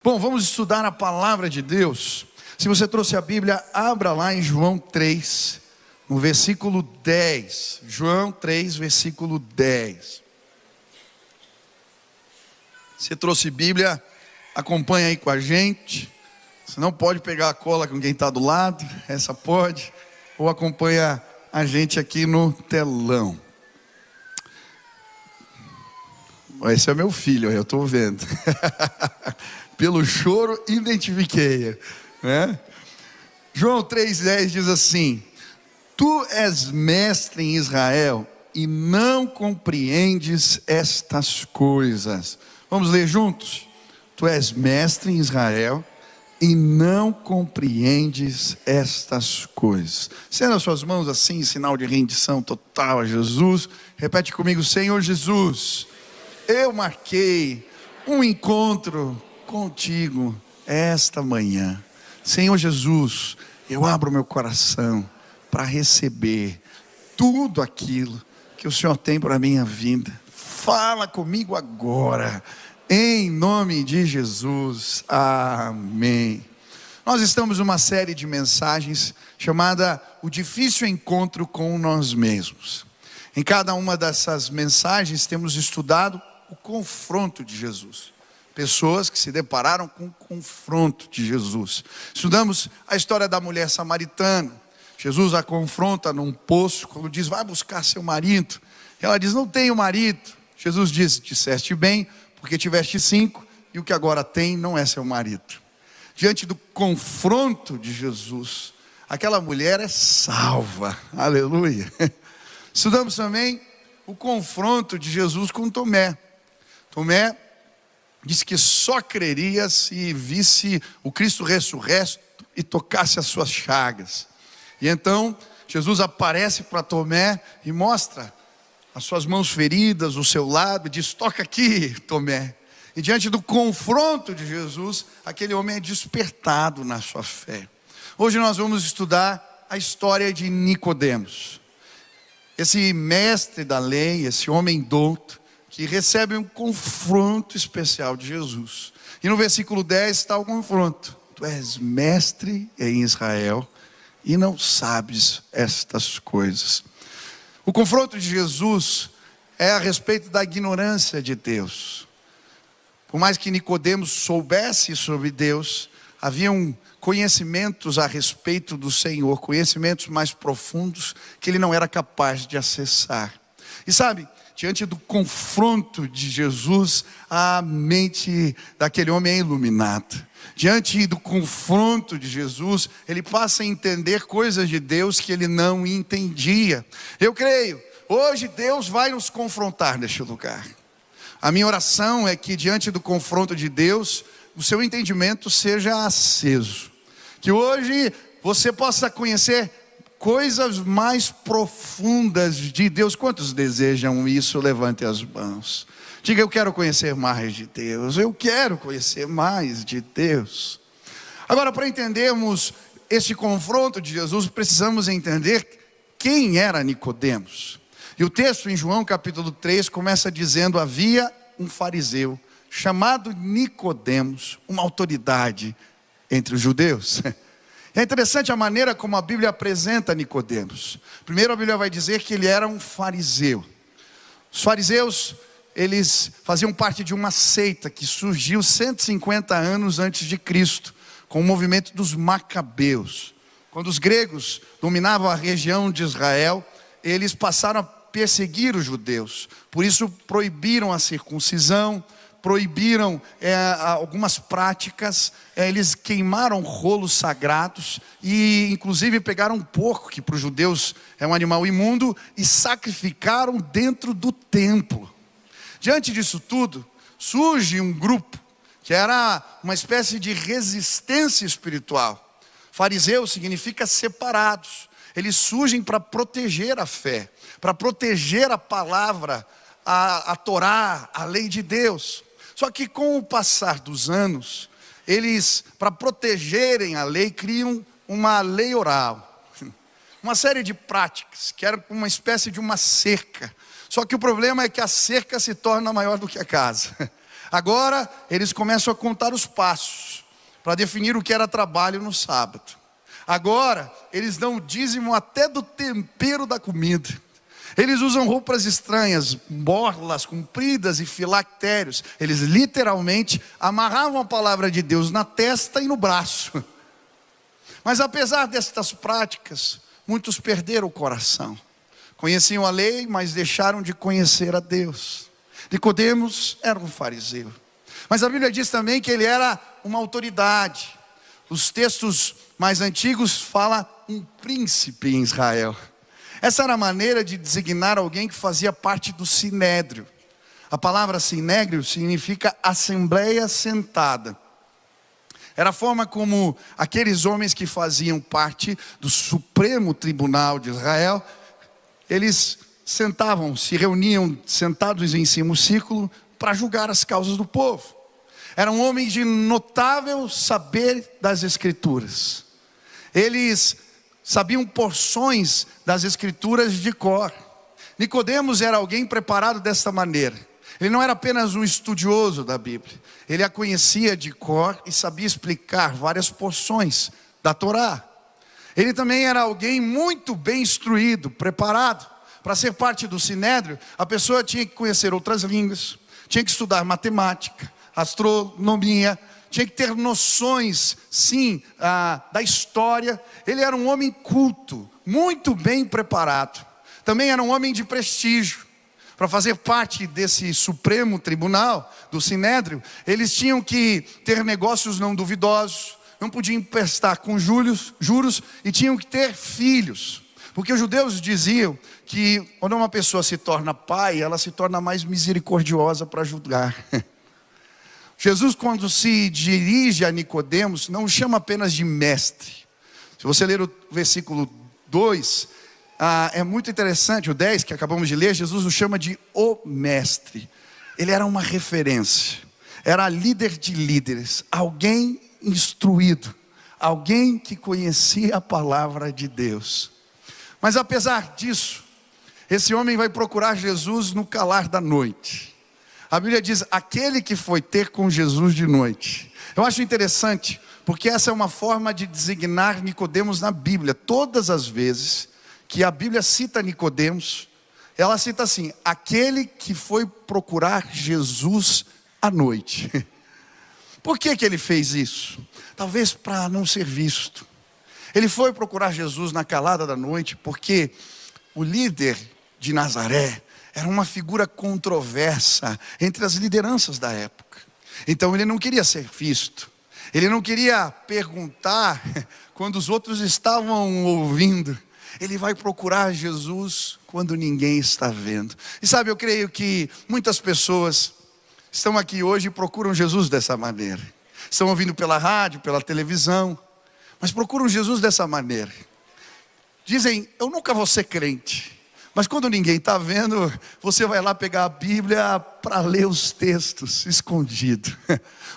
Bom, vamos estudar a palavra de Deus. Se você trouxe a Bíblia, abra lá em João 3, no versículo 10. João 3, versículo 10. Se trouxe Bíblia, acompanha aí com a gente. Você não pode pegar a cola com quem está do lado, essa pode. Ou acompanha a gente aqui no telão. Esse é meu filho, eu estou vendo. Pelo choro, identifiquei, né? João 3,10 diz assim: Tu és mestre em Israel e não compreendes estas coisas. Vamos ler juntos? Tu és mestre em Israel e não compreendes estas coisas. Estenda as suas mãos assim, em sinal de rendição total a Jesus. Repete comigo: Senhor Jesus, eu marquei um encontro contigo esta manhã. Senhor Jesus, eu abro meu coração para receber tudo aquilo que o Senhor tem para a minha vida. Fala comigo agora, em nome de Jesus, amém. Nós estamos numa série de mensagens chamada O Difícil Encontro com Nós Mesmos. Em cada uma dessas mensagens temos estudado o confronto de Jesus. Pessoas que se depararam com o confronto de Jesus. Estudamos a história da mulher samaritana. Jesus a confronta num poço, quando diz: vai buscar seu marido. Ela diz: não tenho marido. Jesus diz: disseste bem, porque tiveste 5, e o que agora tem não é seu marido. Diante do confronto de Jesus, aquela mulher é salva. Aleluia. Estudamos também o confronto de Jesus com Tomé. Tomé disse que só creria se visse o Cristo ressurreto e tocasse as suas chagas. E então Jesus aparece para Tomé e mostra as suas mãos feridas, o seu lado, e diz: toca aqui, Tomé. E diante do confronto de Jesus, aquele homem é despertado na sua fé. Hoje nós vamos estudar a história de Nicodemos. Esse mestre da lei, esse homem douto, que recebe um confronto especial de Jesus. E no versículo 10 está o confronto: tu és mestre em Israel e não sabes estas coisas. O confronto de Jesus é a respeito da ignorância de Deus. Por mais que Nicodemos soubesse sobre Deus, haviam conhecimentos a respeito do Senhor, conhecimentos mais profundos que ele não era capaz de acessar. E sabe, diante do confronto de Jesus, a mente daquele homem é iluminada. Diante do confronto de Jesus, ele passa a entender coisas de Deus que ele não entendia. Eu creio, hoje Deus vai nos confrontar neste lugar. A minha oração é que diante do confronto de Deus, o seu entendimento seja aceso. Que hoje você possa conhecer coisas mais profundas de Deus. Quantos desejam isso? Levante as mãos. Diga: eu quero conhecer mais de Deus. Eu quero conhecer mais de Deus. Agora, para entendermos esse confronto de Jesus, precisamos entender quem era Nicodemos. E o texto em João capítulo 3 começa dizendo: havia um fariseu chamado Nicodemos, uma autoridade entre os judeus. É interessante a maneira como a Bíblia apresenta Nicodemos. Primeiro a Bíblia vai dizer que ele era um fariseu. Os fariseus, eles faziam parte de uma seita que surgiu 150 anos antes de Cristo, com o movimento dos Macabeus. Quando os gregos dominavam a região de Israel, eles passaram a perseguir os judeus. Por isso proibiram a circuncisão, proibiram algumas práticas, eles queimaram rolos sagrados e inclusive pegaram um porco, que para os judeus é um animal imundo, e sacrificaram dentro do templo. Diante disso tudo, surge um grupo que era uma espécie de resistência espiritual. Fariseu significa separados. Eles surgem para proteger a fé, para proteger a palavra, a Torá, a lei de Deus. Só que com o passar dos anos, eles, para protegerem a lei, criam uma lei oral. Uma série de práticas, que era uma espécie de uma cerca. Só que o problema é que a cerca se torna maior do que a casa. Agora eles começam a contar os passos para definir o que era trabalho no sábado. Agora eles dão dízimo até do tempero da comida. Eles usam roupas estranhas, borlas compridas e filactérios. Eles literalmente amarravam a palavra de Deus na testa e no braço. Mas apesar destas práticas, muitos perderam o coração. Conheciam a lei, mas deixaram de conhecer a Deus. Nicodemos era um fariseu, mas a Bíblia diz também que ele era uma autoridade. Os textos mais antigos falam um príncipe em Israel. Essa era a maneira de designar alguém que fazia parte do sinédrio. A palavra sinédrio significa assembleia sentada. Era a forma como aqueles homens que faziam parte do Supremo Tribunal de Israel, eles sentavam, se reuniam sentados em círculo para julgar as causas do povo. Eram homens de notável saber das Escrituras. Eles sabiam porções das Escrituras de cor. Nicodemos era alguém preparado desta maneira. Ele não era apenas um estudioso da Bíblia. Ele a conhecia de cor e sabia explicar várias porções da Torá. Ele também era alguém muito bem instruído, preparado. Para ser parte do sinédrio, a pessoa tinha que conhecer outras línguas, tinha que estudar matemática, astronomia, tinha que ter noções, sim, da história. Ele era um homem culto, muito bem preparado. Também era um homem de prestígio. Para fazer parte desse Supremo Tribunal, do sinédrio, eles tinham que ter negócios não duvidosos, não podiam emprestar com juros e tinham que ter filhos. Porque os judeus diziam que quando uma pessoa se torna pai, ela se torna mais misericordiosa para julgar. Jesus, quando se dirige a Nicodemos, não o chama apenas de mestre. Se você ler o versículo 2, é muito interessante, o 10 que acabamos de ler, Jesus o chama de o mestre. Ele era uma referência, era líder de líderes, alguém instruído, alguém que conhecia a palavra de Deus. Mas apesar disso, esse homem vai procurar Jesus no calar da noite. A Bíblia diz, aquele que foi ter com Jesus de noite. Eu acho interessante, porque essa é uma forma de designar Nicodemos na Bíblia. Todas as vezes que a Bíblia cita Nicodemos, ela cita assim, aquele que foi procurar Jesus à noite. Por que ele fez isso? Talvez para não ser visto. Ele foi procurar Jesus na calada da noite, porque o líder de Nazaré era uma figura controversa entre as lideranças da época. Então ele não queria ser visto. Ele não queria perguntar quando os outros estavam ouvindo. Ele vai procurar Jesus quando ninguém está vendo. E sabe, eu creio que muitas pessoas estão aqui hoje e procuram Jesus dessa maneira. Estão ouvindo pela rádio, pela televisão, mas procuram Jesus dessa maneira. Dizem, eu nunca vou ser crente. Mas quando ninguém está vendo, você vai lá pegar a Bíblia para ler os textos, escondido.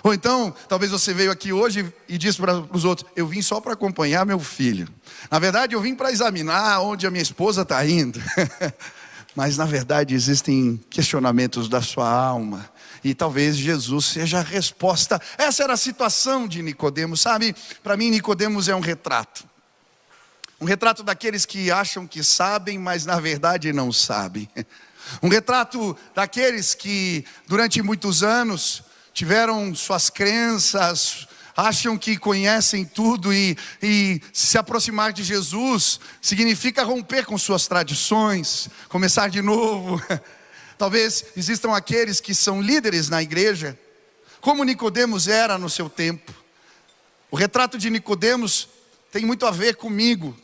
Ou então, talvez você veio aqui hoje e disse para os outros, eu vim só para acompanhar meu filho. Na verdade, eu vim para examinar onde a minha esposa está indo. Mas na verdade existem questionamentos da sua alma. E talvez Jesus seja a resposta. Essa era a situação de Nicodemos, sabe? Para mim Nicodemos é um retrato. Um retrato daqueles que acham que sabem, mas na verdade não sabem. Um retrato daqueles que durante muitos anos tiveram suas crenças, acham que conhecem tudo e se aproximar de Jesus significa romper com suas tradições, começar de novo. Talvez existam aqueles que são líderes na igreja, como Nicodemos era no seu tempo. O retrato de Nicodemos tem muito a ver comigo,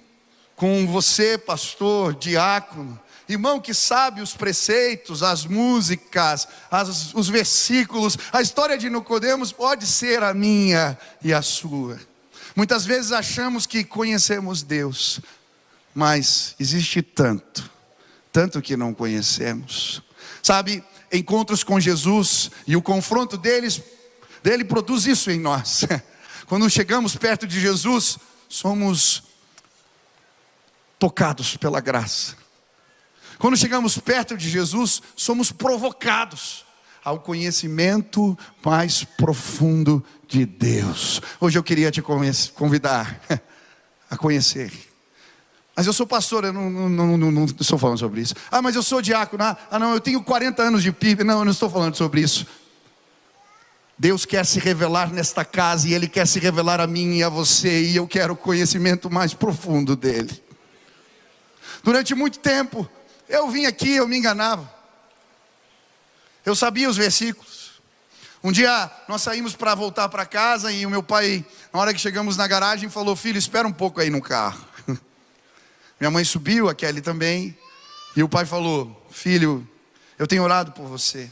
com você, pastor, diácono, irmão que sabe os preceitos, as músicas, os versículos. A história de Nicodemos pode ser a minha e a sua. Muitas vezes achamos que conhecemos Deus, mas existe tanto que não conhecemos. Sabe, encontros com Jesus e o confronto dele produz isso em nós. Quando chegamos perto de Jesus, somos tocados pela graça. Quando chegamos perto de Jesus, somos provocados ao conhecimento mais profundo de Deus. Hoje eu queria te convidar a conhecer. Mas eu sou pastor, eu não estou falando sobre isso. Mas eu sou diácono. Não, eu tenho 40 anos de PIB. Não, eu não estou falando sobre isso. Deus quer se revelar nesta casa, e Ele quer se revelar a mim e a você, e eu quero o conhecimento mais profundo dEle. Durante muito tempo, eu vim aqui, eu me enganava. Eu sabia os versículos. Um dia nós saímos para voltar para casa, e o meu pai, na hora que chegamos na garagem, falou: filho, espera um pouco aí no carro. Minha mãe subiu, a Kelly também, e o pai falou: filho, eu tenho orado por você,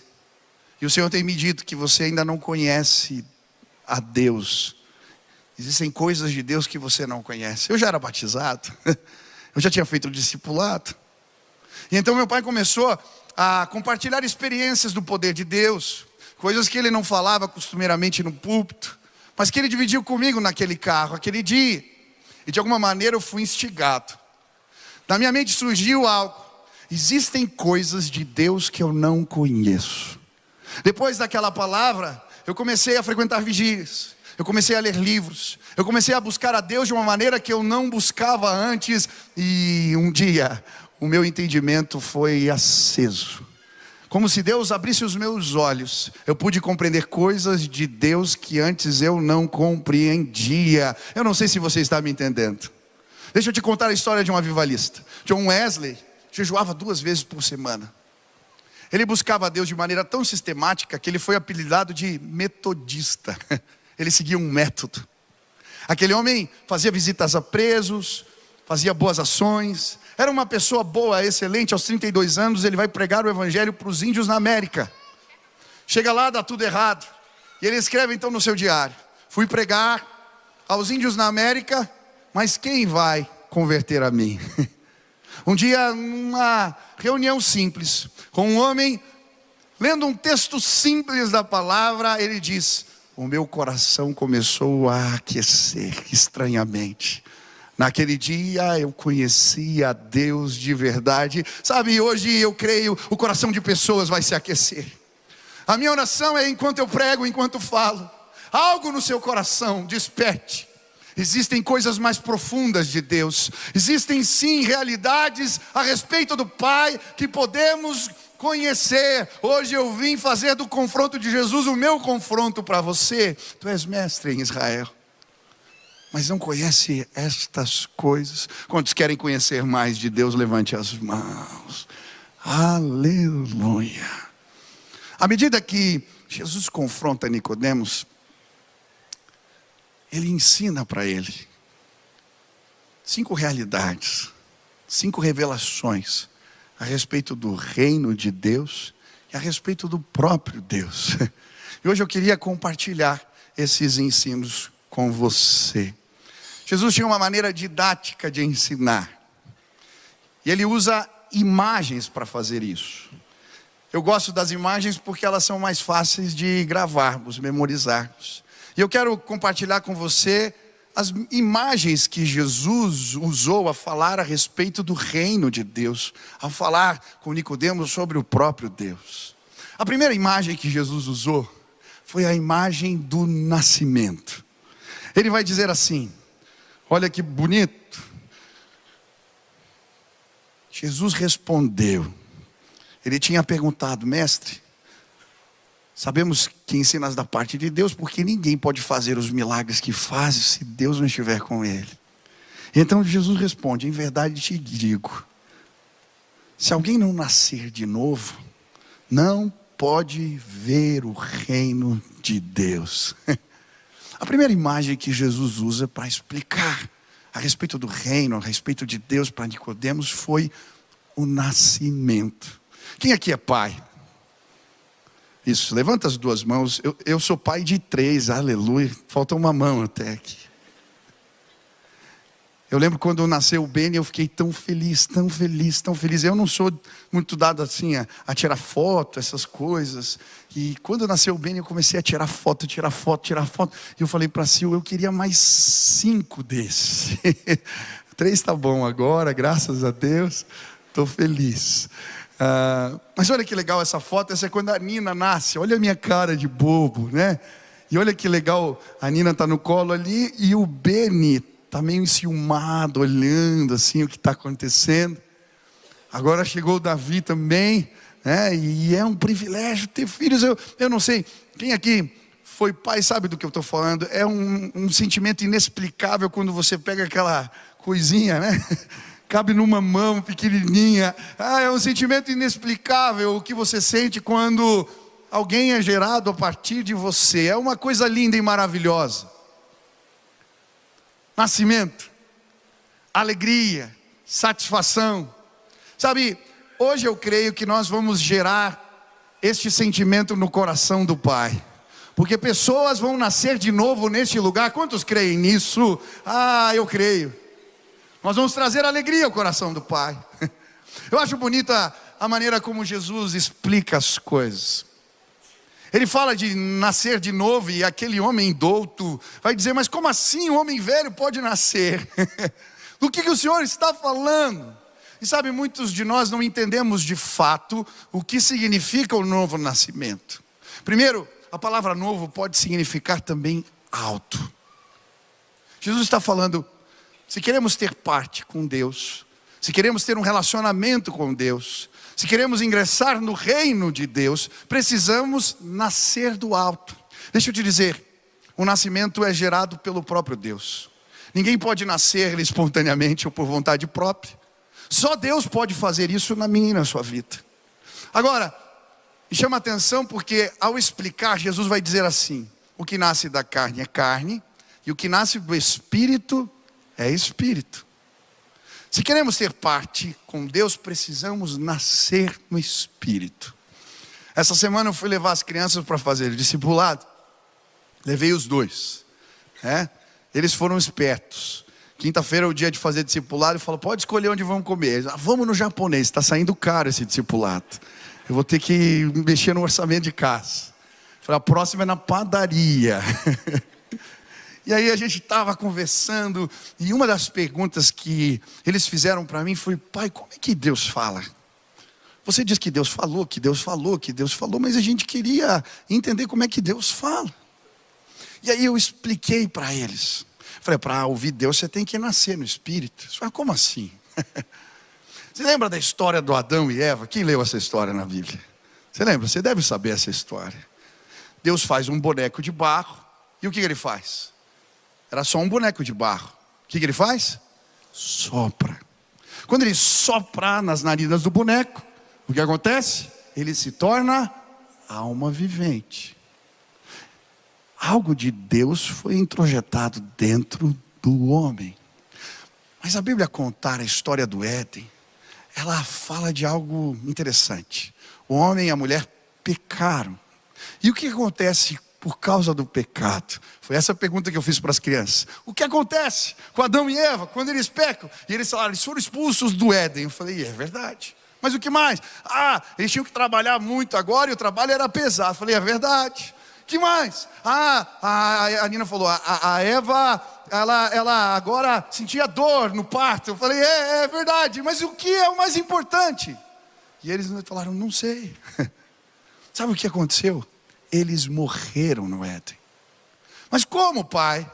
e o Senhor tem me dito que você ainda não conhece a Deus. Existem coisas de Deus que você não conhece. Eu já era batizado, eu já tinha feito o discipulado. E então meu pai começou a compartilhar experiências do poder de Deus, coisas que ele não falava costumeiramente no púlpito, mas que ele dividiu comigo naquele carro, aquele dia. E de alguma maneira eu fui instigado. Na minha mente surgiu algo: existem coisas de Deus que eu não conheço. Depois daquela palavra, eu comecei a frequentar vigílias, eu comecei a ler livros, eu comecei a buscar a Deus de uma maneira que eu não buscava antes. E um dia, o meu entendimento foi aceso. Como se Deus abrisse os meus olhos, eu pude compreender coisas de Deus que antes eu não compreendia. Eu não sei se você está me entendendo. Deixa eu te contar a história de um avivalista. John Wesley jejuava 2 vezes por semana. Ele buscava a Deus de maneira tão sistemática que ele foi apelidado de metodista. Ele seguia um método. Aquele homem fazia visitas a presos, fazia boas ações, era uma pessoa boa, excelente. Aos 32 anos ele vai pregar o evangelho para os índios na América. Chega lá, dá tudo errado, e ele escreve então no seu diário: fui pregar aos índios na América, mas quem vai converter a mim? Um dia, numa reunião simples, com um homem, lendo um texto simples da palavra, ele diz: o meu coração começou a aquecer estranhamente. Naquele dia eu conheci a Deus de verdade. Sabe, hoje eu creio, o coração de pessoas vai se aquecer. A minha oração é, enquanto eu prego, enquanto falo, algo no seu coração desperte. Existem coisas mais profundas de Deus. Existem sim realidades a respeito do Pai que podemos conhecer. Hoje eu vim fazer do confronto de Jesus o meu confronto para você. Tu és mestre em Israel, mas não conhece estas coisas. Quantos querem conhecer mais de Deus? Levante as mãos. Aleluia. À medida que Jesus confronta Nicodemos, ele ensina para ele 5 realidades, 5 revelações a respeito do reino de Deus e a respeito do próprio Deus. E hoje eu queria compartilhar esses ensinos com você. Jesus tinha uma maneira didática de ensinar, e ele usa imagens para fazer isso. Eu gosto das imagens porque elas são mais fáceis de gravarmos, memorizarmos. E eu quero compartilhar com você as imagens que Jesus usou a falar a respeito do reino de Deus, ao falar com Nicodemos sobre o próprio Deus. A primeira imagem que Jesus usou foi a imagem do nascimento. Ele vai dizer assim, olha que bonito. Jesus respondeu. Ele tinha perguntado: mestre, sabemos que ensinas da parte de Deus, porque ninguém pode fazer os milagres que fazes se Deus não estiver com ele. Então Jesus responde: em verdade te digo, se alguém não nascer de novo, não pode ver o reino de Deus. A primeira imagem que Jesus usa para explicar a respeito do reino, a respeito de Deus para Nicodemos, foi o nascimento. Quem aqui é pai? Isso, levanta as 2 mãos. Eu sou pai de 3, aleluia. Falta uma mão até aqui. Eu lembro quando nasceu o Beni, eu fiquei tão feliz, tão feliz, tão feliz. Eu não sou muito dado assim a tirar foto, essas coisas. E quando nasceu o Beni, eu comecei a tirar foto. E eu falei para a Sil, eu queria mais 5 desses. 3 está bom agora, graças a Deus. Estou feliz. Mas olha que legal essa foto. Essa é quando a Nina nasce. Olha a minha cara de bobo, né? E olha que legal, a Nina está no colo ali e o Beni está meio enciumado, olhando assim o que está acontecendo. Agora chegou o Davi também, né? E é um privilégio ter filhos. Eu não sei, quem aqui foi pai sabe do que eu estou falando. É um sentimento inexplicável quando você pega aquela coisinha, né? Cabe numa mão pequenininha. É um sentimento inexplicável o que você sente quando alguém é gerado a partir de você. É uma coisa linda e maravilhosa. Nascimento, alegria, satisfação. Sabe, hoje eu creio que nós vamos gerar este sentimento no coração do Pai. Porque pessoas vão nascer de novo neste lugar. Quantos creem nisso? Eu creio. Nós vamos trazer alegria ao coração do Pai. Eu acho bonita a maneira como Jesus explica as coisas. Ele fala de nascer de novo e aquele homem douto vai dizer, mas como assim um homem velho pode nascer? Do que o Senhor está falando? E sabe, muitos de nós não entendemos de fato o que significa o novo nascimento. Primeiro, a palavra novo pode significar também alto. Jesus está falando, se queremos ter parte com Deus, se queremos ter um relacionamento com Deus, se queremos ingressar no reino de Deus, precisamos nascer do alto. Deixa eu te dizer, o nascimento é gerado pelo próprio Deus. Ninguém pode nascer espontaneamente ou por vontade própria. Só Deus pode fazer isso na minha e na sua vida. Agora, me chama a atenção porque ao explicar, Jesus vai dizer assim, o que nasce da carne é carne, e o que nasce do Espírito é Espírito. Se queremos ter parte com Deus, precisamos nascer no Espírito. Essa semana eu fui levar as crianças para fazer discipulado. Levei os dois. Eles foram espertos. Quinta-feira é o dia de fazer discipulado. Eu falo, pode escolher onde vamos comer. Eles, vamos no japonês, está saindo caro esse discipulado. Eu vou ter que mexer no orçamento de casa. Eu falei, a próxima é na padaria. E aí a gente estava conversando, e uma das perguntas que eles fizeram para mim foi, pai, como é que Deus fala? Você diz que Deus falou, que Deus falou, que Deus falou, mas a gente queria entender como é que Deus fala. E aí eu expliquei para eles. Falei, para ouvir Deus você tem que nascer no Espírito. Eles falaram, como assim? Você lembra da história do Adão e Eva? Quem leu essa história na Bíblia? Você lembra? Você deve saber essa história. Deus faz um boneco de barro, e o que ele faz? Era só um boneco de barro. O que ele faz? Sopra. Quando ele sopra nas narinas do boneco, o que acontece? Ele se torna alma vivente. Algo de Deus foi introjetado dentro do homem. Mas a Bíblia contar a história do Éden, ela fala de algo interessante. O homem e a mulher pecaram. E o que acontece por causa do pecado? Foi essa a pergunta que eu fiz para as crianças. O que acontece com Adão e Eva quando eles pecam? E eles falaram, eles foram expulsos do Éden. Eu falei, é verdade. Mas o que mais? Eles tinham que trabalhar muito agora e o trabalho era pesado. Eu falei, é verdade. O que mais? A Nina falou, a Eva, ela agora sentia dor no parto. Eu falei, é verdade. Mas o que é o mais importante? E eles falaram, não sei. Sabe o que aconteceu? Eles morreram no Éden. Mas como, pai?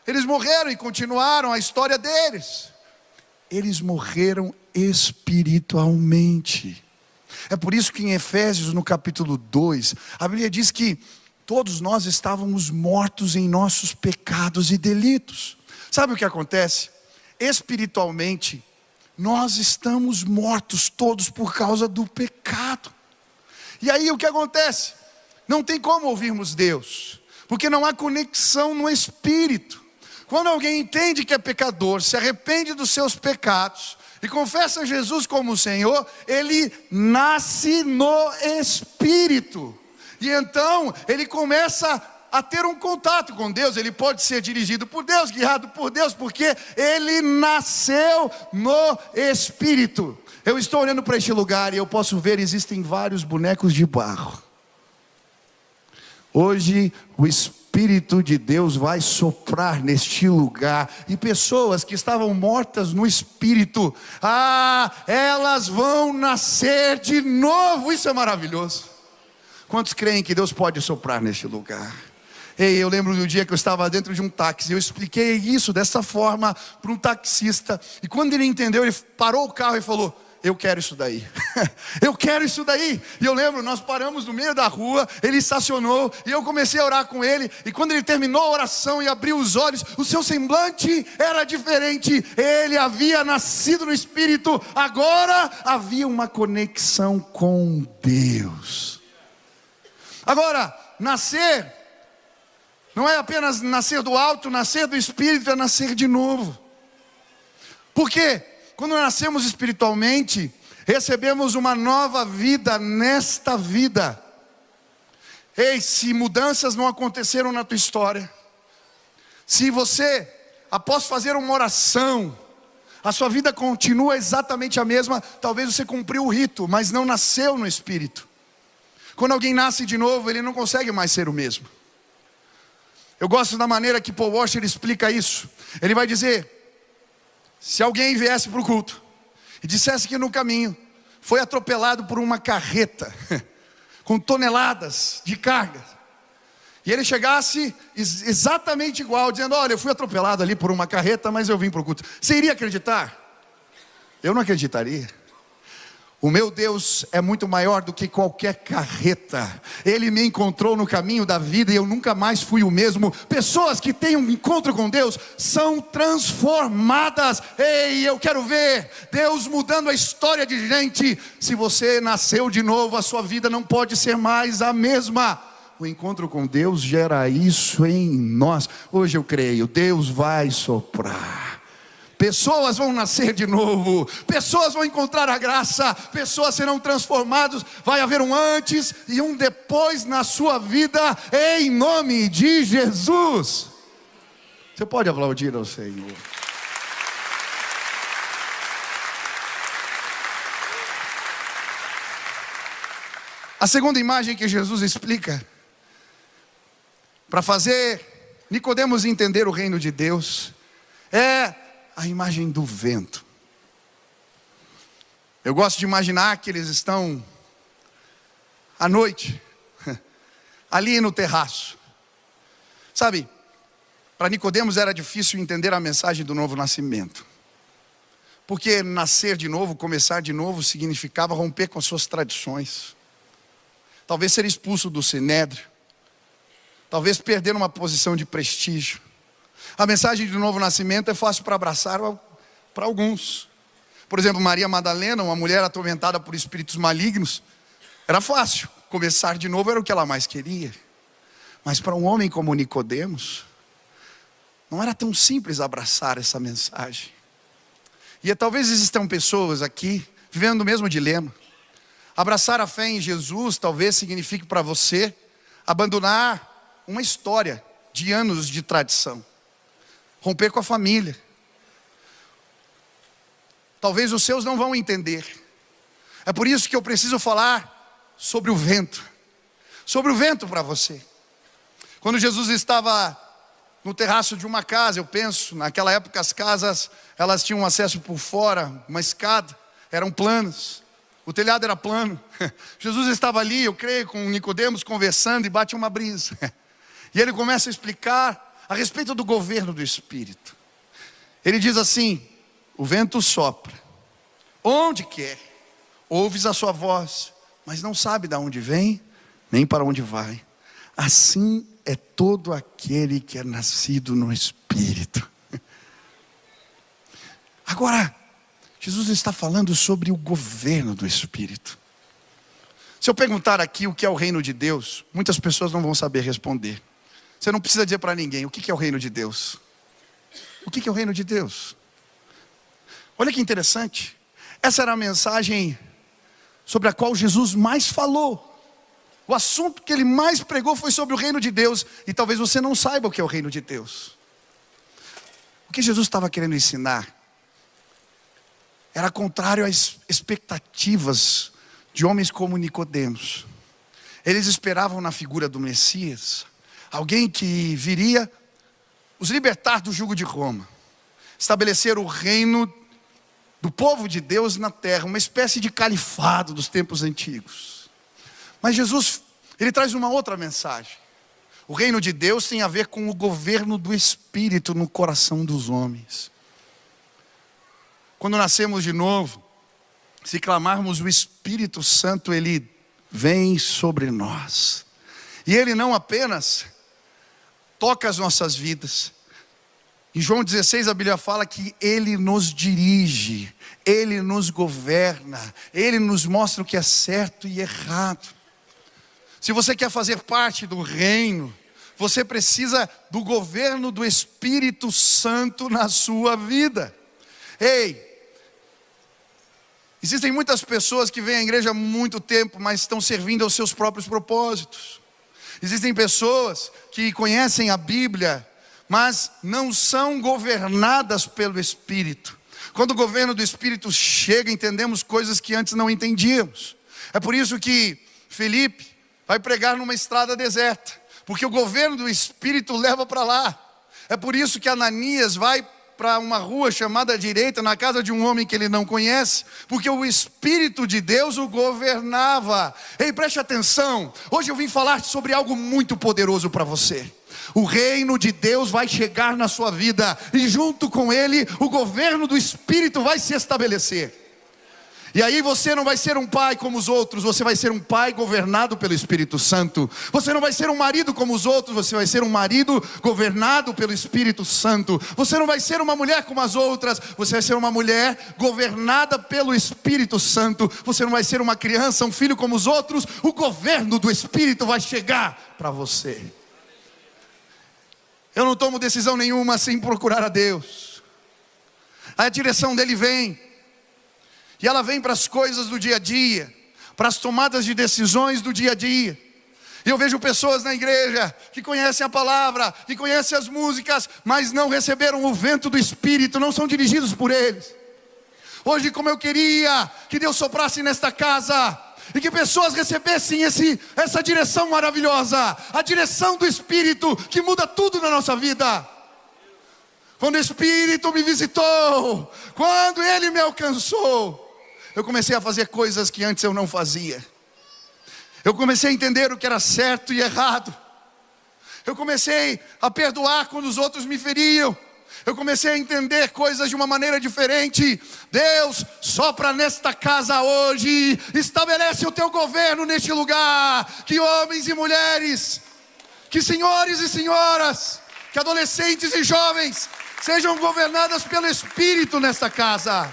Eles morreram e continuaram a história deles. Eles morreram espiritualmente. É por isso que em Efésios, no capítulo 2, a Bíblia diz que todos nós estávamos mortos em nossos pecados e delitos. Sabe o que acontece? Espiritualmente, nós estamos mortos todos por causa do pecado. E aí o que acontece? Não tem como ouvirmos Deus, porque não há conexão no Espírito. Quando alguém entende que é pecador, se arrepende dos seus pecados e confessa Jesus como Senhor, ele nasce no Espírito. E então ele começa a ter um contato com Deus. Ele pode ser dirigido por Deus, guiado por Deus, porque ele nasceu no Espírito. Eu estou olhando para este lugar e eu posso ver, existem vários bonecos de barro. Hoje o Espírito Espírito de Deus vai soprar neste lugar, e pessoas que estavam mortas no Espírito, elas vão nascer de novo. Isso é maravilhoso. Quantos creem que Deus pode soprar neste lugar? Ei, eu lembro do dia que eu estava dentro de um táxi, eu expliquei isso dessa forma para um taxista, e quando ele entendeu, ele parou o carro e falou: eu quero isso daí, eu quero isso daí. E eu lembro, nós paramos no meio da rua, ele estacionou, e eu comecei a orar com ele, e quando ele terminou a oração e abriu os olhos, o seu semblante era diferente. Ele havia nascido no Espírito, agora havia uma conexão com Deus. Agora, nascer não é apenas nascer do alto, nascer do Espírito é nascer de novo. Porque quando nascemos espiritualmente, recebemos uma nova vida nesta vida. Ei, se mudanças não aconteceram na tua história, se você, após fazer uma oração, a sua vida continua exatamente a mesma, talvez você cumpriu o rito, mas não nasceu no Espírito. Quando alguém nasce de novo, ele não consegue mais ser o mesmo. Eu gosto da maneira que Paul Washer explica isso. Ele vai dizer: se alguém viesse para o culto e dissesse que no caminho foi atropelado por uma carreta com toneladas de carga, e ele chegasse exatamente igual, dizendo: olha, eu fui atropelado ali por uma carreta, mas eu vim para o culto, você iria acreditar? Eu não acreditaria. O meu Deus é muito maior do que qualquer carreta. Ele me encontrou no caminho da vida e eu nunca mais fui o mesmo. Pessoas que têm um encontro com Deus são transformadas. Ei, eu quero ver Deus mudando a história de gente. Se você nasceu de novo, a sua vida não pode ser mais a mesma. O encontro com Deus gera isso em nós. Hoje eu creio, Deus vai soprar. Pessoas vão nascer de novo, pessoas vão encontrar a graça, pessoas serão transformadas, vai haver um antes e um depois na sua vida, em nome de Jesus. Você pode aplaudir ao Senhor. A segunda imagem que Jesus explica, para fazer Nicodemos entender o reino de Deus, é a imagem do vento. Eu gosto de imaginar que eles estão à noite ali no terraço. Sabe, para Nicodemos era difícil entender a mensagem do novo nascimento, porque nascer de novo, começar de novo, significava romper com as suas tradições, talvez ser expulso do sinédrio, talvez perder uma posição de prestígio. A mensagem do novo nascimento é fácil para abraçar para alguns. Por exemplo, Maria Madalena, uma mulher atormentada por espíritos malignos, era fácil, começar de novo era o que ela mais queria. Mas para um homem como Nicodemos, não era tão simples abraçar essa mensagem. E talvez existam pessoas aqui vivendo o mesmo dilema. Abraçar a fé em Jesus talvez signifique para você abandonar uma história de anos de tradição, romper com a família. Talvez os seus não vão entender. É por isso que eu preciso falar sobre o vento. Sobre o vento para você. Quando Jesus estava no terraço de uma casa, eu penso, naquela época as casas, elas tinham acesso por fora, uma escada, eram planas, o telhado era plano. Jesus estava ali, eu creio, com Nicodemos conversando, e bate uma brisa. E ele começa a explicar a respeito do governo do Espírito. Ele diz assim: o vento sopra onde quer, ouves a sua voz, mas não sabe de onde vem, nem para onde vai. Assim é todo aquele que é nascido no Espírito. Agora, Jesus está falando sobre o governo do Espírito. Se eu perguntar aqui o que é o reino de Deus, muitas pessoas não vão saber responder. Você não precisa dizer para ninguém o que é o reino de Deus. O que é o reino de Deus? Olha que interessante. Essa era a mensagem sobre a qual Jesus mais falou. O assunto que ele mais pregou foi sobre o reino de Deus. E talvez você não saiba o que é o reino de Deus. O que Jesus estava querendo ensinar era contrário às expectativas de homens como Nicodemos. Eles esperavam na figura do Messias Alguém que viria os libertar do jugo de Roma, estabelecer o reino do povo de Deus na terra, uma espécie de califado dos tempos antigos. Mas Jesus, ele traz uma outra mensagem. O reino de Deus tem a ver com o governo do Espírito no coração dos homens. Quando nascemos de novo, se clamarmos o Espírito Santo, ele vem sobre nós. E ele não apenas toca as nossas vidas. Em João 16 a Bíblia fala que ele nos dirige, ele nos governa, ele nos mostra o que é certo e errado. Se você quer fazer parte do reino, você precisa do governo do Espírito Santo na sua vida. Ei, existem muitas pessoas que vêm à igreja há muito tempo, mas estão servindo aos seus próprios propósitos. Existem pessoas que conhecem a Bíblia, mas não são governadas pelo Espírito. Quando o governo do Espírito chega, entendemos coisas que antes não entendíamos. É por isso que Felipe vai pregar numa estrada deserta, porque o governo do Espírito leva para lá. É por isso que Ananias vai para uma rua chamada direita, na casa de um homem que ele não conhece, porque o Espírito de Deus o governava. Ei, preste atenção, hoje eu vim falar sobre algo muito poderoso para você. O reino de Deus vai chegar na sua vida, e junto com ele, o governo do Espírito vai se estabelecer. E aí você não vai ser um pai como os outros, você vai ser um pai governado pelo Espírito Santo. Você não vai ser um marido como os outros, você vai ser um marido governado pelo Espírito Santo. Você não vai ser uma mulher como as outras, você vai ser uma mulher governada pelo Espírito Santo. Você não vai ser uma criança, um filho como os outros, o governo do Espírito vai chegar para você. Eu não tomo decisão nenhuma sem procurar a Deus. A direção dele vem. E ela vem para as coisas do dia a dia, para as tomadas de decisões do dia a dia. E eu vejo pessoas na igreja que conhecem a palavra, que conhecem as músicas, mas não receberam o vento do Espírito, não são dirigidos por eles. Hoje, como eu queria que Deus soprasse nesta casa, e que pessoas recebessem essa direção maravilhosa, a direção do Espírito que muda tudo na nossa vida. Quando o Espírito me visitou, quando Ele me alcançou, eu comecei a fazer coisas que antes eu não fazia. Eu comecei a entender o que era certo e errado. Eu comecei a perdoar quando os outros me feriam. Eu comecei a entender coisas de uma maneira diferente. Deus, sopra nesta casa hoje, estabelece o teu governo neste lugar. Que homens e mulheres, que senhores e senhoras, que adolescentes e jovens sejam governadas pelo Espírito nesta casa.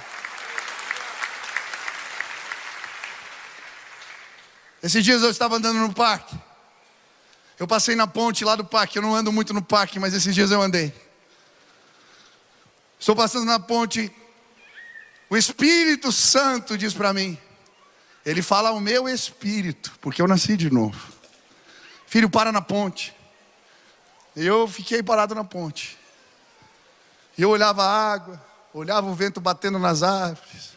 Esses dias eu estava andando no parque. Eu passei na ponte lá do parque. Eu não ando muito no parque, mas esses dias eu andei. Estou passando na ponte. O Espírito Santo diz para mim. Ele fala ao meu espírito, porque eu nasci de novo. Filho, para na ponte. E eu fiquei parado na ponte. E eu olhava a água, olhava o vento batendo nas árvores.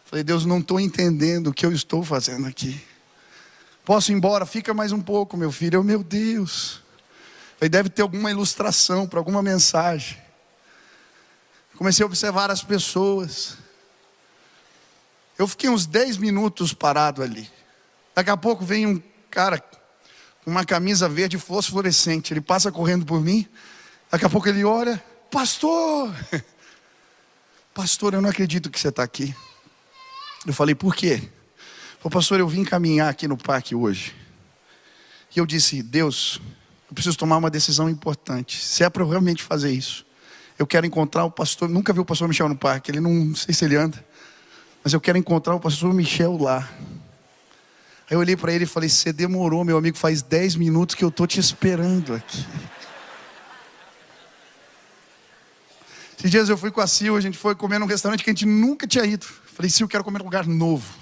Falei, Deus, não estou entendendo o que eu estou fazendo aqui. Posso ir embora? Fica mais um pouco, meu filho. Eu, meu Deus. Falei, deve ter alguma ilustração para alguma mensagem. Comecei a observar as pessoas. Eu fiquei uns 10 minutos parado ali. Daqui a pouco vem um cara com uma camisa verde fosforescente. Ele passa correndo por mim. Daqui a pouco ele olha. Pastor! Pastor, eu não acredito que você está aqui. Eu falei, por quê? Ele falou, pastor, eu vim caminhar aqui no parque hoje. E eu disse, Deus, eu preciso tomar uma decisão importante. Se é para eu realmente fazer isso. Eu quero encontrar o pastor, nunca vi o pastor Michel no parque. Ele não sei se ele anda. Mas eu quero encontrar o pastor Michel lá. Aí eu olhei para ele e falei, você demorou, meu amigo, faz 10 minutos que eu estou te esperando aqui. Esses dias eu fui com a Sil, a gente foi comer num restaurante que a gente nunca tinha ido. Falei, Sil, eu quero comer num lugar novo.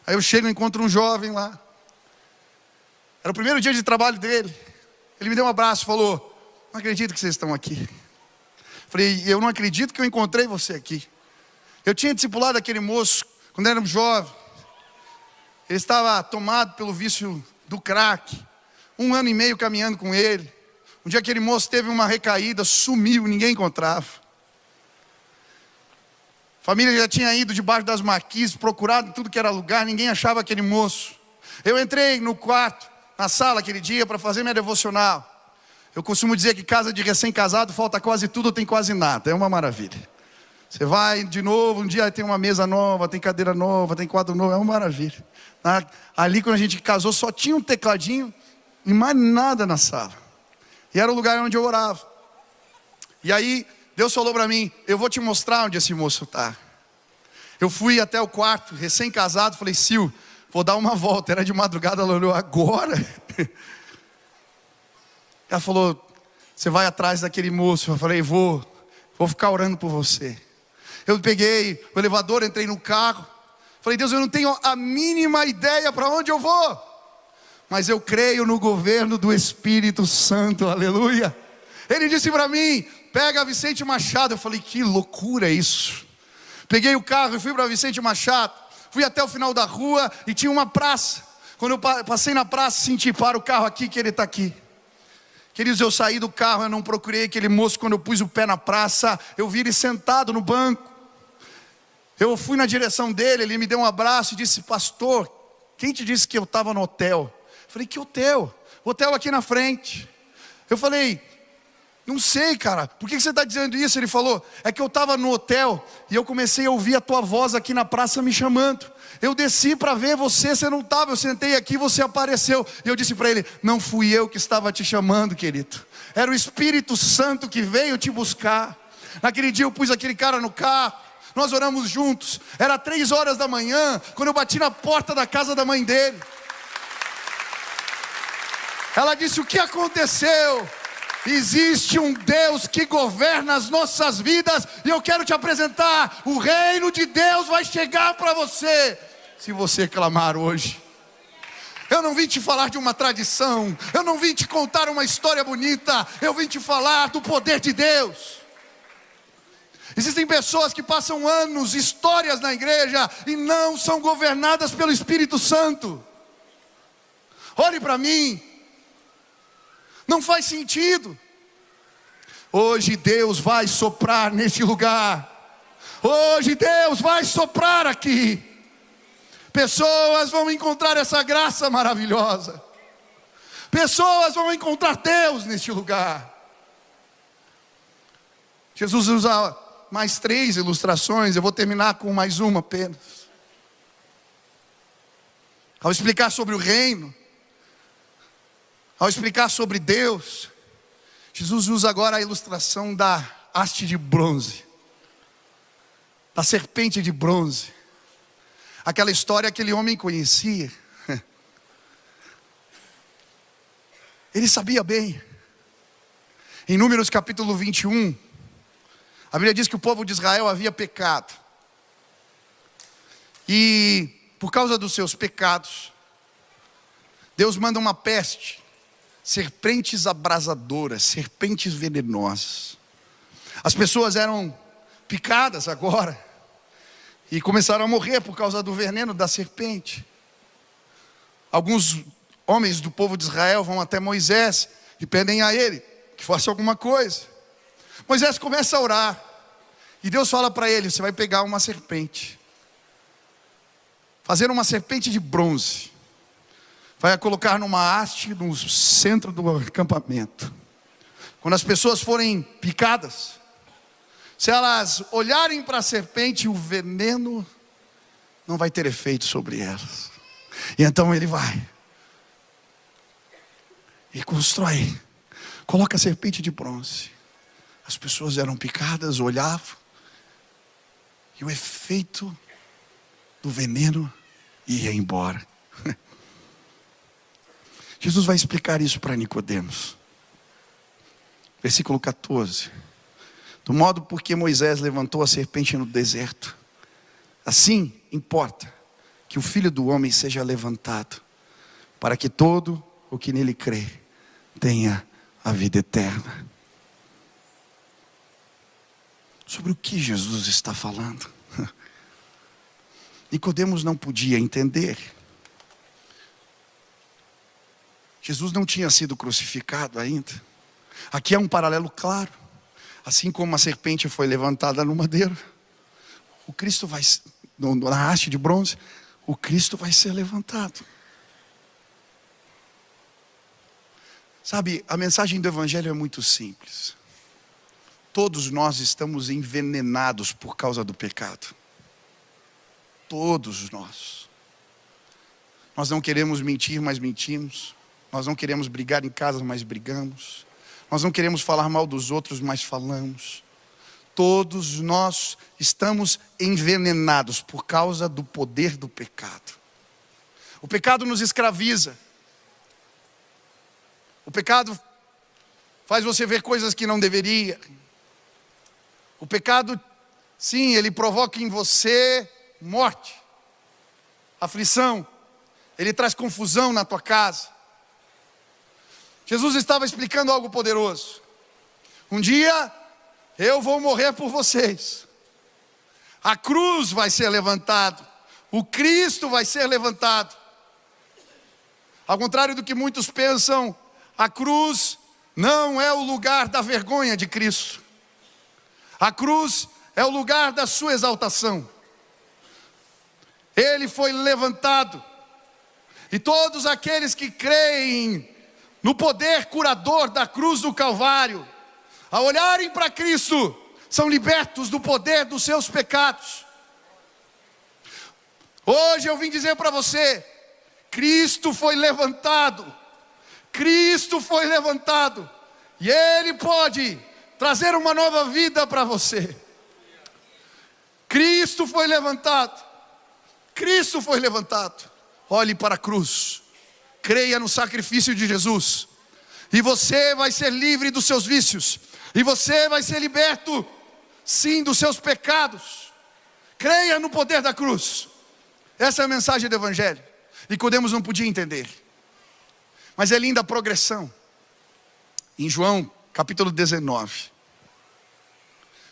Aí eu chego e encontro um jovem lá. Era o primeiro dia de trabalho dele. Ele me deu um abraço e falou, não acredito que vocês estão aqui. Falei, eu não acredito que eu encontrei você aqui. Eu tinha discipulado aquele moço quando era jovem. Ele estava tomado pelo vício do crack. 1 ano e meio caminhando com ele. Um dia aquele moço teve uma recaída, sumiu, ninguém encontrava. A família já tinha ido debaixo das marquises, procurado em tudo que era lugar, ninguém achava aquele moço. Eu entrei no quarto, na sala aquele dia para fazer minha devocional. Eu costumo dizer que casa de recém-casado falta quase tudo ou tem quase nada, é uma maravilha. Você vai de novo, um dia tem uma mesa nova, tem cadeira nova, tem quadro novo, é uma maravilha. Ali quando a gente casou só tinha um tecladinho e mais nada na sala. E era o lugar onde eu orava. E aí Deus falou para mim, eu vou te mostrar onde esse moço está. Eu fui até o quarto, recém-casado, falei, Sil, vou dar uma volta. Era de madrugada, ela olhou, agora? Ela falou, você vai atrás daquele moço. Eu falei, vou ficar orando por você. Eu peguei o elevador, entrei no carro. Falei, Deus, eu não tenho a mínima ideia para onde eu vou. Mas eu creio no governo do Espírito Santo, aleluia. Ele disse para mim, pega Vicente Machado. Eu falei, que loucura isso. Peguei o carro e fui para Vicente Machado. Fui até o final da rua e tinha uma praça. Quando eu passei na praça, senti, para o carro aqui que ele está aqui. Queridos, eu saí do carro, eu não procurei aquele moço. Quando eu pus o pé na praça, eu vi ele sentado no banco. Eu fui na direção dele, ele me deu um abraço e disse, pastor, quem te disse que eu estava no hotel? Eu falei, que hotel? Hotel aqui na frente. Eu falei, não sei, cara, por que você está dizendo isso? Ele falou, é que eu estava no hotel e eu comecei a ouvir a tua voz aqui na praça me chamando. Eu desci para ver você não estava, eu sentei aqui, você apareceu. E eu disse para ele, não fui eu que estava te chamando, querido. Era o Espírito Santo que veio te buscar. Naquele dia eu pus aquele cara no carro, nós oramos juntos. Era 3 horas da manhã, quando eu bati na porta da casa da mãe dele. Ela disse, o que aconteceu? Existe um Deus que governa as nossas vidas e eu quero te apresentar. O reino de Deus vai chegar para você, se você clamar hoje. Eu não vim te falar de uma tradição, eu não vim te contar uma história bonita, eu vim te falar do poder de Deus. Existem pessoas que passam anos, histórias na igreja e não são governadas pelo Espírito Santo. Olhe para mim. Não faz sentido. Hoje Deus vai soprar neste lugar. Hoje Deus vai soprar aqui. Pessoas vão encontrar essa graça maravilhosa. Pessoas vão encontrar Deus neste lugar. Jesus usa mais 3 ilustrações. Eu vou terminar com mais uma apenas. Ao explicar sobre o reino, ao explicar sobre Deus, Jesus usa agora a ilustração da haste de bronze, da serpente de bronze. Aquela história que aquele homem conhecia. Ele sabia bem. Em Números capítulo 21, a Bíblia diz que o povo de Israel havia pecado. E por causa dos seus pecados, Deus manda uma peste. Serpentes abrasadoras, serpentes venenosas. As pessoas eram picadas agora e começaram a morrer por causa do veneno da serpente. Alguns homens do povo de Israel vão até Moisés e pedem a ele que faça alguma coisa. Moisés começa a orar e Deus fala para ele, você vai pegar uma serpente, fazer uma serpente de bronze, vai a colocar numa haste no centro do acampamento. Quando as pessoas forem picadas, se elas olharem para a serpente, o veneno não vai ter efeito sobre elas. E então ele vai e constrói, coloca a serpente de bronze. As pessoas eram picadas, olhavam, e o efeito do veneno ia embora. Jesus vai explicar isso para Nicodemos. Versículo 14. Do modo porque Moisés levantou a serpente no deserto, assim importa que o Filho do Homem seja levantado, para que todo o que nele crê tenha a vida eterna. Sobre o que Jesus está falando? Nicodemos não podia entender. Jesus não tinha sido crucificado ainda. Aqui é um paralelo claro. Assim como a serpente foi levantada no madeiro, o Cristo vai, na haste de bronze, o Cristo vai ser levantado. Sabe, a mensagem do Evangelho é muito simples. Todos nós estamos envenenados por causa do pecado. Todos nós. Nós não queremos mentir, mas mentimos. Nós não queremos brigar em casa, mas brigamos. Nós não queremos falar mal dos outros, mas falamos. Todos nós estamos envenenados por causa do poder do pecado. O pecado nos escraviza. O pecado faz você ver coisas que não deveria. O pecado, sim, ele provoca em você morte, aflição. Ele traz confusão na tua casa. Jesus estava explicando algo poderoso. Um dia eu vou morrer por vocês. A cruz vai ser levantada. O Cristo vai ser levantado. Ao contrário do que muitos pensam, a cruz não é o lugar da vergonha de Cristo. A cruz é o lugar da sua exaltação. Ele foi levantado. E todos aqueles que creem no poder curador da cruz do Calvário, ao olharem para Cristo, são libertos do poder dos seus pecados. Hoje eu vim dizer para você, Cristo foi levantado. Cristo foi levantado. E Ele pode trazer uma nova vida para você. Cristo foi levantado. Cristo foi levantado. Olhe para a cruz. Creia no sacrifício de Jesus, e você vai ser livre dos seus vícios, e você vai ser liberto, sim, dos seus pecados. Creia no poder da cruz. Essa é a mensagem do Evangelho. Nicodemos não podia entender, mas é linda a progressão. Em João capítulo 19,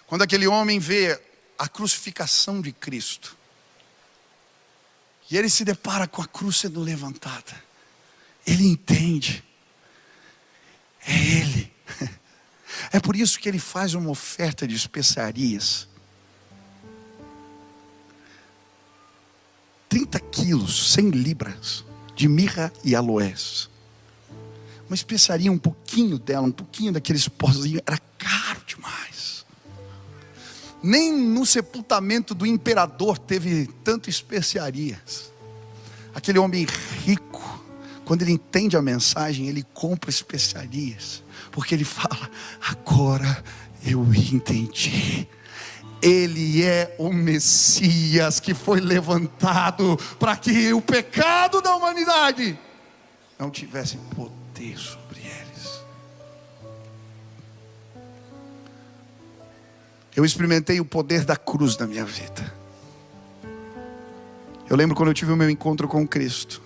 quando aquele homem vê a crucificação de Cristo, e ele se depara com a cruz sendo levantada, ele entende, é Ele. É por isso que ele faz uma oferta de especiarias. 30 quilos, 100 libras de mirra e aloés. Uma especiaria, um pouquinho dela, um pouquinho daqueles pozinhos, era caro demais. Nem no sepultamento do imperador teve tanto especiarias. Aquele homem rico, quando ele entende a mensagem, ele compra especiarias, porque ele fala, agora eu entendi. Ele é o Messias que foi levantado para que o pecado da humanidade não tivesse poder sobre eles. Eu experimentei o poder da cruz na minha vida. Eu lembro quando eu tive o meu encontro com Cristo.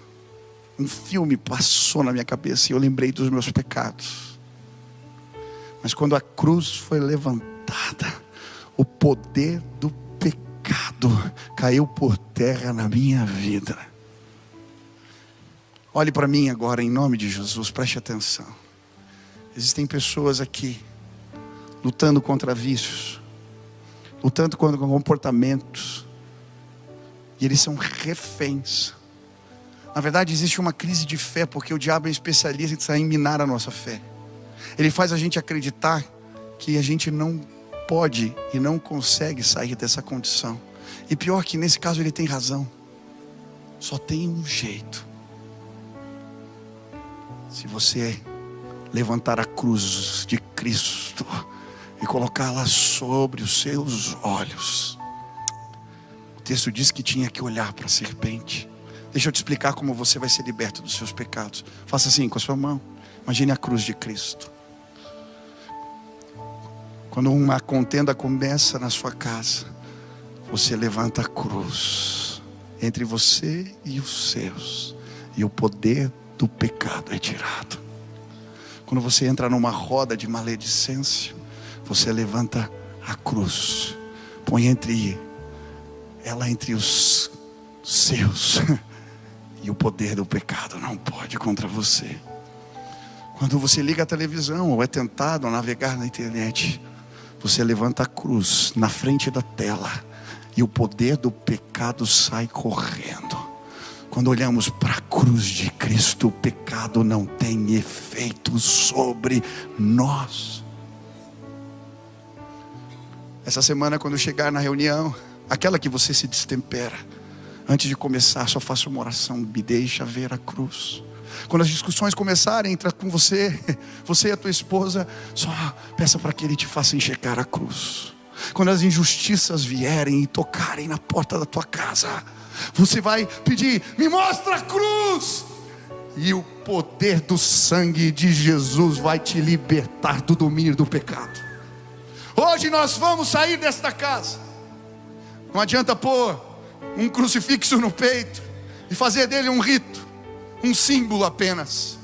Um filme passou na minha cabeça e eu lembrei dos meus pecados. Mas quando a cruz foi levantada, o poder do pecado caiu por terra na minha vida. Olhe para mim agora em nome de Jesus, preste atenção. Existem pessoas aqui lutando contra vícios, lutando contra comportamentos, e eles são reféns. Na verdade existe uma crise de fé, porque o diabo é especialista em minar a nossa fé. Ele faz a gente acreditar que a gente não pode e não consegue sair dessa condição. E pior que nesse caso ele tem razão. Só tem um jeito. Se você levantar a cruz de Cristo e colocá-la sobre os seus olhos. O texto diz que tinha que olhar para a serpente. Deixa eu te explicar como você vai ser liberto dos seus pecados. Faça assim com a sua mão. Imagine a cruz de Cristo. Quando uma contenda começa na sua casa, você levanta a cruz entre você e os seus, e o poder do pecado é tirado. Quando você entra numa roda de maledicência, você levanta a cruz, põe ela entre os seus, e o poder do pecado não pode contra você. Quando você liga a televisão ou é tentado a navegar na internet, você levanta a cruz na frente da tela e o poder do pecado sai correndo. Quando olhamos para a cruz de Cristo, o pecado não tem efeito sobre nós. Essa semana, quando chegar na reunião, aquela que você se destempera, antes de começar, só faça uma oração: me deixa ver a cruz. Quando as discussões começarem entre com você e a tua esposa, só peça para que Ele te faça enxergar a cruz. Quando as injustiças vierem e tocarem na porta da tua casa, você vai pedir: me mostra a cruz. E o poder do sangue de Jesus vai te libertar do domínio do pecado. Hoje nós vamos sair desta casa. Não adianta pôr um crucifixo no peito e fazer dele um rito, um símbolo apenas.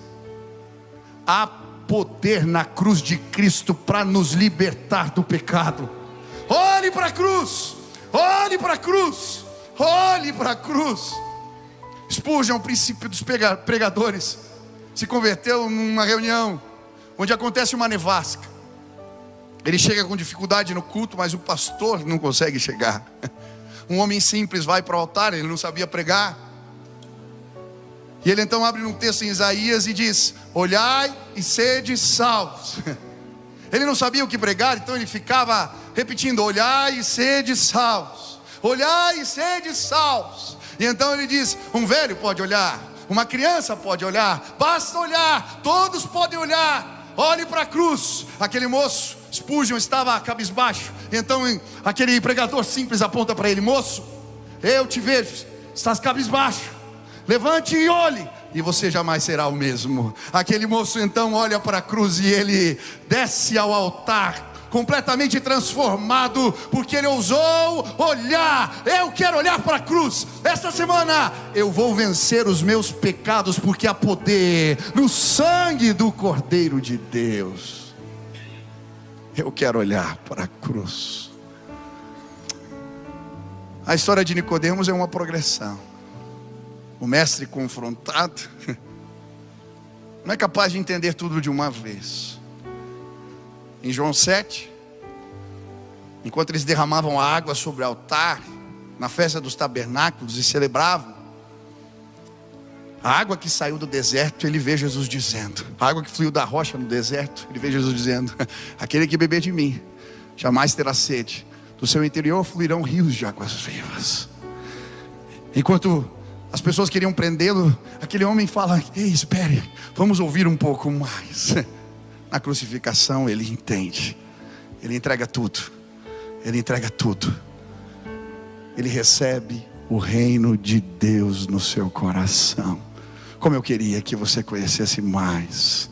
Há poder na cruz de Cristo para nos libertar do pecado. Olhe para a cruz, olhe para a cruz, olhe para a cruz. Spurgeon, o princípio dos pregadores, se converteu numa reunião onde acontece uma nevasca. Ele chega com dificuldade no culto, mas o pastor não consegue chegar. Um homem simples vai para o altar, ele não sabia pregar. E ele então abre um texto em Isaías e diz: olhai e sede salvos. Ele não sabia o que pregar, então ele ficava repetindo: olhai e sede salvos, olhai e sede salvos. E então ele diz: um velho pode olhar, uma criança pode olhar, basta olhar, todos podem olhar. Olhe para a cruz. Aquele moço, Spurgeon, estava cabisbaixo. Então aquele pregador simples aponta para ele: moço, eu te vejo, estás cabisbaixo, levante e olhe, e você jamais será o mesmo. Aquele moço então olha para a cruz e ele desce ao altar completamente transformado, porque ele ousou olhar. Eu quero olhar para a cruz. Esta semana eu vou vencer os meus pecados, porque há poder no sangue do Cordeiro de Deus. Eu quero olhar para a cruz. A história de Nicodemos é uma progressão. O mestre confrontado não é capaz de entender tudo de uma vez. Em João 7, enquanto eles derramavam a água sobre o altar, na festa dos tabernáculos, e celebravam, a água que saiu do deserto, ele vê Jesus dizendo, a água que fluiu da rocha no deserto, ele vê Jesus dizendo: aquele que beber de mim, jamais terá sede, do seu interior fluirão rios de águas vivas. Enquanto as pessoas queriam prendê-lo, aquele homem fala: ei, espere, vamos ouvir um pouco mais. Na crucificação ele entende, ele entrega tudo, ele entrega tudo, ele recebe o reino de Deus no seu coração. Como eu queria que você conhecesse mais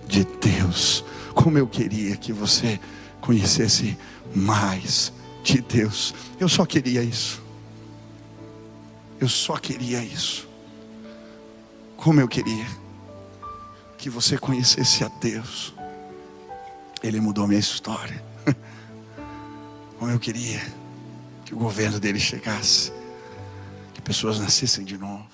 de Deus, como eu queria que você conhecesse mais de Deus. Eu só queria isso, eu só queria isso. Como eu queria que você conhecesse a Deus. Ele mudou minha história. Como eu queria que o governo dele chegasse, que pessoas nascessem de novo.